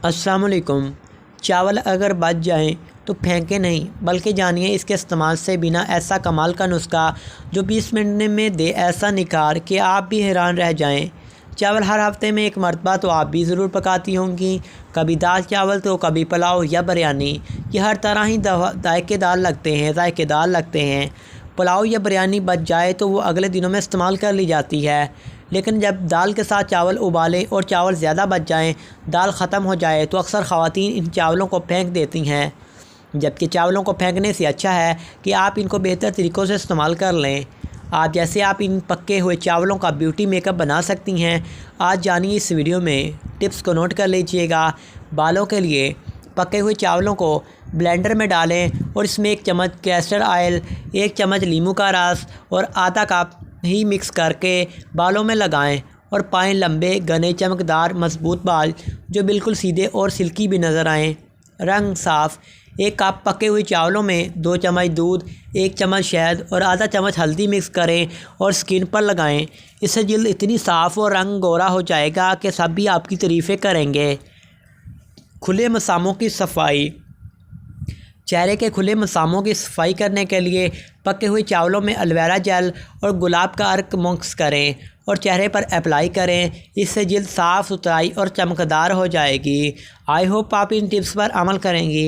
अस्सलाम वालेकुम। चावल अगर बच जाएं तो फेंकें नहीं, बल्कि जानिए इसके इस्तेमाल से बिना ऐसा कमाल का नुस्खा जो 20 मिनट में दे ऐसा निखार कि आप भी हैरान रह जाएं। चावल हर हफ्ते में एक मरतबा तो आप भी ज़रूर पकाती होंगी, कभी दाल चावल तो कभी पुलाव या बिरयानी। ये हर तरह ही जायकेदार लगते हैं। पुलाव या बिरयानी बच जाए तो वो अगले दिनों में इस्तेमाल कर ली जाती है, लेकिन जब दाल के साथ चावल उबालें और चावल ज़्यादा बच जाएं, दाल ख़त्म हो जाए तो अक्सर ख़वातीन इन चावलों को फेंक देती हैं। जबकि चावलों को फेंकने से अच्छा है कि आप इनको बेहतर तरीक़ों से इस्तेमाल कर लें। आप इन पके हुए चावलों का ब्यूटी मेकअप बना सकती हैं। आज जानिए इस वीडियो में, टिप्स को नोट कर लीजिएगा। बालों के लिए पके हुए चावलों को ब्लेंडर में डालें और इसमें 1 चम्मच कैस्टर ऑयल, 1 चम्मच नींबू का रस और आधा कप ही मिक्स करके बालों में लगाएं और पाएं लंबे, घने, चमकदार, मजबूत बाल जो बिल्कुल सीधे और सिल्की भी नज़र आएँ। रंग साफ़। 1 कप पके हुए चावलों में 2 चम्मच दूध, 1 चम्मच शहद और आधा चम्मच हल्दी मिक्स करें और स्किन पर लगाएं। इससे जल्द इतनी साफ़ और रंग गोरा हो जाएगा कि सब भी आपकी तारीफ़ें करेंगे। खुले मसामों की सफाई। चेहरे के खुले मसामों की सफाई करने के लिए पके हुए चावलों में एलोवेरा जेल और गुलाब का अर्क मिक्स करें और चेहरे पर अप्लाई करें। इससे जल्द साफ़ सुथराई और चमकदार हो जाएगी। आई होप आप इन टिप्स पर अमल करेंगी।